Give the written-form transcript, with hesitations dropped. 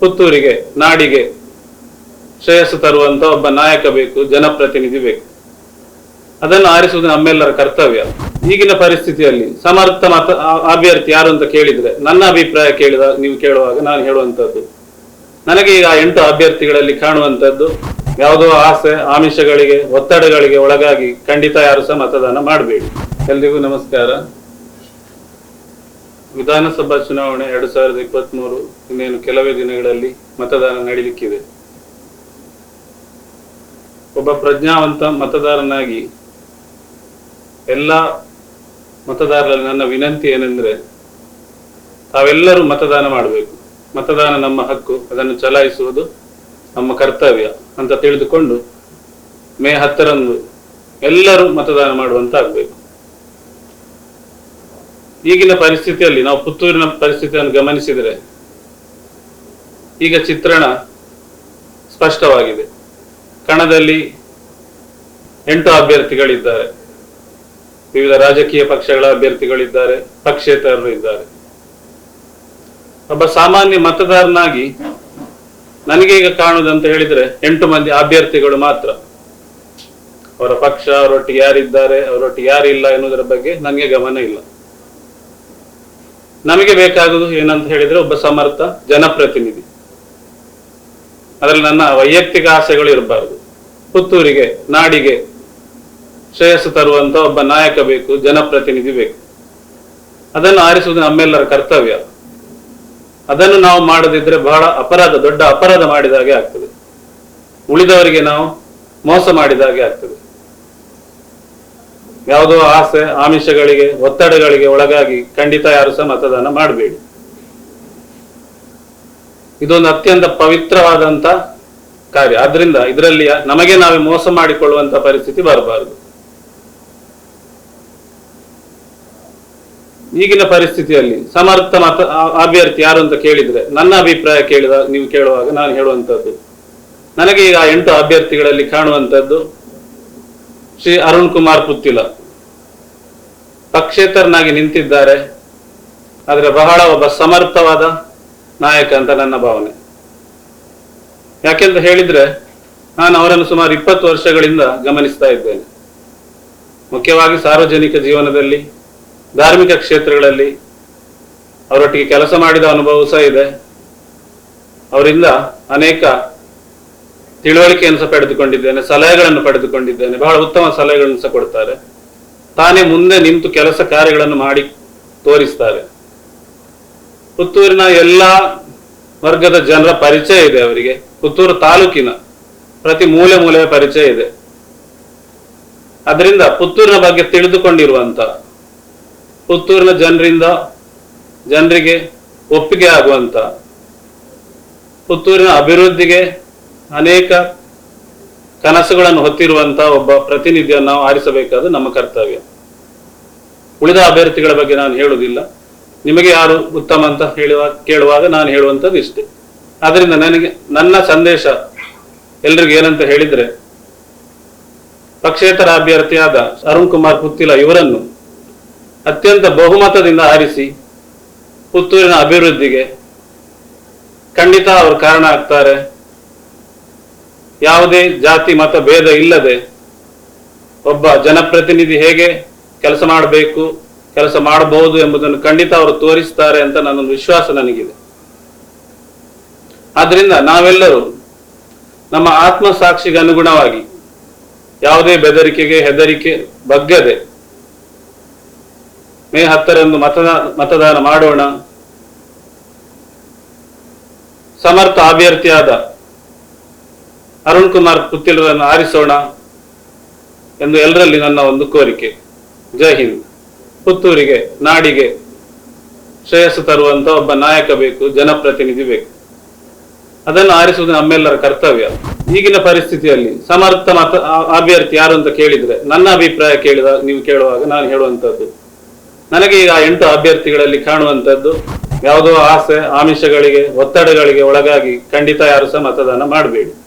ಪುತ್ತೂರಿಗೆ ನಾಡಿಗೆ ಶ್ರೇಯಸ್ಸು ತರುವಂತ ಒಬ್ಬ ನಾಯಕ ಬೇಕು, ಜನಪ್ರತಿನಿಧಿ ಬೇಕು. ಅದನ್ನು ಆರಿಸುವುದು ನಮ್ಮೆಲ್ಲರ ಕರ್ತವ್ಯ. ಈಗಿನ ಪರಿಸ್ಥಿತಿಯಲ್ಲಿ ಸಮರ್ಥ ಅಭ್ಯರ್ಥಿ ಯಾರು ಅಂತ ಕೇಳಿದ್ರೆ, ನನ್ನ ಅಭಿಪ್ರಾಯ ನೀವು ಕೇಳುವಾಗ ನಾನು ಹೇಳುವಂತದ್ದು, ನನಗೆ ಈಗ 8 ಅಭ್ಯರ್ಥಿಗಳಲ್ಲಿ ಕಾಣುವಂತದ್ದು ಯಾವುದೋ ಆಸೆ ಆಮಿಷಗಳಿಗೆ ಒತ್ತಡಗಳಿಗೆ ಒಳಗಾಗಿ ಖಂಡಿತ ಯಾರು ಸಹ ಮತದಾನ ಮಾಡಬೇಡಿ. ಎಲ್ರಿಗೂ ನಮಸ್ಕಾರ. ವಿಧಾನಸಭಾ ಚುನಾವಣೆ 2023 ಇನ್ನೇನು ಕೆಲವೇ ದಿನಗಳಲ್ಲಿ ಮತದಾನ ನಡೀಲಿಕ್ಕಿದೆ. ಒಬ್ಬ ಪ್ರಜ್ಞಾವಂತ ಮತದಾರನಾಗಿ ಎಲ್ಲ ಮತದಾರರಲ್ಲಿ ನನ್ನ ವಿನಂತಿ ಏನೆಂದ್ರೆ, ತಾವೆಲ್ಲರೂ ಮತದಾನ ಮಾಡಬೇಕು. ಮತದಾನ ನಮ್ಮ ಹಕ್ಕು, ಅದನ್ನು ಚಲಾಯಿಸುವುದು ನಮ್ಮ ಕರ್ತವ್ಯ ಅಂತ ತಿಳಿದುಕೊಂಡು ಮೇ 10ರಂದು ಎಲ್ಲರೂ ಮತದಾನ ಮಾಡುವಂತಾಗಬೇಕು. ಈಗಿನ ಪರಿಸ್ಥಿತಿಯಲ್ಲಿ ನಾವು ಪುತ್ತೂರಿನ ಪರಿಸ್ಥಿತಿಯನ್ನು ಗಮನಿಸಿದರೆ ಈಗ ಚಿತ್ರಣ ಸ್ಪಷ್ಟವಾಗಿದೆ. ಕಣದಲ್ಲಿ 8 ಅಭ್ಯರ್ಥಿಗಳಿದ್ದಾರೆ. ವಿವಿಧ ರಾಜಕೀಯ ಪಕ್ಷಗಳ ಅಭ್ಯರ್ಥಿಗಳಿದ್ದಾರೆ, ಪಕ್ಷೇತರರು ಇದ್ದಾರೆ. ಒಬ್ಬ ಸಾಮಾನ್ಯ ಮತದಾರನಾಗಿ ನನಗೆ ಈಗ ಕಾಣುವುದಂತ ಹೇಳಿದ್ರೆ 8 ಮಂದಿ ಅಭ್ಯರ್ಥಿಗಳು ಮಾತ್ರ. ಅವರ ಪಕ್ಷ, ಅವರೊಟ್ಟಿಗೆ ಯಾರಿದ್ದಾರೆ, ಅವರೊಟ್ಟಿಗೆ ಯಾರಿಲ್ಲ ಎನ್ನುವುದರ ಬಗ್ಗೆ ನನಗೆ ಗಮನ ಇಲ್ಲ. ನಮಗೆ ಬೇಕಾಗುವುದು ಏನಂತ ಹೇಳಿದ್ರೆ ಒಬ್ಬ ಸಮರ್ಥ ಜನಪ್ರತಿನಿಧಿ. ಅದರಲ್ಲಿ ನನ್ನ ವೈಯಕ್ತಿಕ ಆಸೆಗಳು ಇರಬಾರದು. ಪುತ್ತೂರಿಗೆ ನಾಡಿಗೆ ಶ್ರೇಯಸ್ಸು ತರುವಂತ ಒಬ್ಬ ನಾಯಕ ಬೇಕು, ಜನಪ್ರತಿನಿಧಿ ಬೇಕು. ಅದನ್ನು ಆರಿಸುವುದು ನಮ್ಮೆಲ್ಲರ ಕರ್ತವ್ಯ. ಅದನ್ನು ನಾವು ಮಾಡದಿದ್ರೆ ಬಹಳ ದೊಡ್ಡ ಅಪರಾಧ ಮಾಡಿದಾಗೆ ಆಗ್ತದೆ. ಉಳಿದವರಿಗೆ ನಾವು ಮೋಸ ಮಾಡಿದಾಗೆ ಆಗ್ತದೆ. ಯಾವುದೋ ಆಸೆ ಆಮಿಷಗಳಿಗೆ ಒತ್ತಡಗಳಿಗೆ ಒಳಗಾಗಿ ಖಂಡಿತ ಯಾರು ಸಹ ಮತದಾನ ಮಾಡಬೇಡಿ. ಇದೊಂದು ಅತ್ಯಂತ ಪವಿತ್ರವಾದಂತ ಕಾರ್ಯ. ಆದ್ರಿಂದ ಇದರಲ್ಲಿ ನಮಗೆ ನಾವೇ ಮೋಸ ಮಾಡಿಕೊಳ್ಳುವಂತ ಪರಿಸ್ಥಿತಿ ಬರಬಾರದು. ಈಗಿನ ಪರಿಸ್ಥಿತಿಯಲ್ಲಿ ಸಮರ್ಥ ಅಭ್ಯರ್ಥಿ ಯಾರು ಅಂತ ಕೇಳಿದ್ರೆ, ನನ್ನ ಅಭಿಪ್ರಾಯ ನೀವು ಕೇಳುವಾಗ ನಾನು ಹೇಳುವಂತದ್ದು, ನನಗೆ ಈಗ 8 ಅಭ್ಯರ್ಥಿಗಳಲ್ಲಿ ಕಾಣುವಂತದ್ದು ಶ್ರೀ ಅರುಣ್ ಕುಮಾರ್ ಪುತ್ತಿಲ ಪಕ್ಷೇತರನಾಗಿ ನಿಂತಿದ್ದಾರೆ. ಆದ್ರೆ ಬಹಳ ಒಬ್ಬ ಸಮರ್ಥವಾದ ನಾಯಕ ಅಂತ ನನ್ನ ಭಾವನೆ. ಯಾಕೆಂತ ಹೇಳಿದ್ರೆ, ನಾನು ಅವರನ್ನು ಸುಮಾರು 20 ವರ್ಷಗಳಿಂದ ಗಮನಿಸ್ತಾ ಇದ್ದೇನೆ. ಮುಖ್ಯವಾಗಿ ಸಾರ್ವಜನಿಕ ಜೀವನದಲ್ಲಿ, ಧಾರ್ಮಿಕ ಕ್ಷೇತ್ರಗಳಲ್ಲಿ ಅವರೊಟ್ಟಿಗೆ ಕೆಲಸ ಮಾಡಿದ ಅನುಭವ ಸಹ ಇದೆ. ಅವರಿಂದ ಅನೇಕ ತಿಳುವಳಿಕೆಯನ್ನು ಸಹ ಪಡೆದುಕೊಂಡಿದ್ದೇನೆ, ಸಲಹೆಗಳನ್ನು ಪಡೆದುಕೊಂಡಿದ್ದೇನೆ. ಬಹಳ ಉತ್ತಮ ಸಲಹೆಗಳನ್ನು ಸಹ ಕೊಡ್ತಾರೆ. ತಾನೇ ಮುಂದೆ ನಿಂತು ಕೆಲಸ ಕಾರ್ಯಗಳನ್ನು ಮಾಡಿ ತೋರಿಸ್ತಾರೆ. ಪುತ್ತೂರಿನ ಎಲ್ಲಾ ವರ್ಗದ ಜನರ ಪರಿಚಯ ಇದೆ ಅವರಿಗೆ. ಪುತ್ತೂರು ತಾಲೂಕಿನ ಪ್ರತಿ ಮೂಲೆಯ ಪರಿಚಯ ಇದೆ. ಅದರಿಂದ ಪುತ್ತೂರಿನ ಬಗ್ಗೆ ತಿಳಿದುಕೊಂಡಿರುವಂತ, ಪುತ್ತೂರಿನ ಜನರಿಗೆ ಒಪ್ಪಿಗೆ ಆಗುವಂತ, ಪುತ್ತೂರಿನ ಅಭಿವೃದ್ಧಿಗೆ ಅನೇಕ ಕನಸುಗಳನ್ನು ಹೊತ್ತಿರುವಂತ ಒಬ್ಬ ಪ್ರತಿನಿಧಿಯನ್ನು ನಾವು ಆರಿಸಬೇಕಾದ ನಮ್ಮ ಕರ್ತವ್ಯ. ಉಳಿದ ಅಭ್ಯರ್ಥಿಗಳ ಬಗ್ಗೆ ನಾನು ಹೇಳುವುದಿಲ್ಲ. ನಿಮಗೆ ಯಾರು ಉತ್ತಮ ಅಂತ ಕೇಳುವಾಗ ನಾನು ಹೇಳುವಂಥದ್ದು ಇಷ್ಟೇ. ಆದ್ರಿಂದ ನನ್ನ ಸಂದೇಶ ಎಲ್ರಿಗೂ ಏನಂತ ಹೇಳಿದ್ರೆ, ಪಕ್ಷೇತರ ಅಭ್ಯರ್ಥಿಯಾದ ಅರುಣ್ ಕುಮಾರ್ ಪುತ್ತಿಲ ಇವರನ್ನು ಅತ್ಯಂತ ಬಹುಮತದಿಂದ ಆರಿಸಿ ಪುತ್ತೂರಿನ ಅಭಿವೃದ್ಧಿಗೆ ಖಂಡಿತ ಅವರು ಕಾರಣ ಆಗ್ತಾರೆ. ಯಾವುದೇ ಜಾತಿ ಮತ ಭೇದ ಇಲ್ಲದೆ ಒಬ್ಬ ಜನಪ್ರತಿನಿಧಿ ಹೇಗೆ ಕೆಲಸ ಮಾಡಬೇಕು, ಕೆಲಸ ಮಾಡಬಹುದು ಎಂಬುದನ್ನು ಖಂಡಿತ ಅವರು ತೋರಿಸ್ತಾರೆ ಅಂತ ನನ್ನೊಂದು ವಿಶ್ವಾಸ ನನಗಿದೆ. ಆದ್ರಿಂದ ನಾವೆಲ್ಲರೂ ನಮ್ಮ ಆತ್ಮಸಾಕ್ಷಿಗೆ ಅನುಗುಣವಾಗಿ ಯಾವುದೇ ಬೆದರಿಕೆಗೆ ಹೆದರಿಕೆ ಬಗ್ಗದೆ ಮೇ 10ರಂದು ಮತದಾನ ಮಾಡೋಣ. ಸಮರ್ಥ ಅಭ್ಯರ್ಥಿಯಾದ ಅರುಣ್ ಕುಮಾರ್ ಪುತ್ತಿಲರನ್ನು ಆರಿಸೋಣ ಎಂದು ಎಲ್ಲರಲ್ಲಿ ನನ್ನ ಒಂದು ಕೋರಿಕೆ. ಜೈ ಹಿಂದ್. ಪುತ್ತೂರಿಗೆ ನಾಡಿಗೆ ಶ್ರೇಯಸ್ಸು ತರುವಂತ ಒಬ್ಬ ನಾಯಕ ಬೇಕು, ಜನಪ್ರತಿನಿಧಿ ಬೇಕು. ಅದನ್ನು ಆರಿಸುವುದು ನಮ್ಮೆಲ್ಲರ ಕರ್ತವ್ಯ. ಈಗಿನ ಪರಿಸ್ಥಿತಿಯಲ್ಲಿ ಸಮರ್ಥ ಅಭ್ಯರ್ಥಿ ಯಾರು ಅಂತ ಕೇಳಿದ್ರೆ, ನನ್ನ ಅಭಿಪ್ರಾಯ ನೀವು ಕೇಳುವಾಗ ನಾನು ಹೇಳುವಂತದ್ದು, ನನಗೆ ಈಗ 8 ಅಭ್ಯರ್ಥಿಗಳಲ್ಲಿ ಕಾಣುವಂತದ್ದು ಯಾವುದೋ ಆಸೆ ಆಮಿಷಗಳಿಗೆ ಒತ್ತಡಗಳಿಗೆ ಒಳಗಾಗಿ ಖಂಡಿತ ಯಾರು ಸಹ ಮತದಾನ ಮಾಡಬೇಡಿ.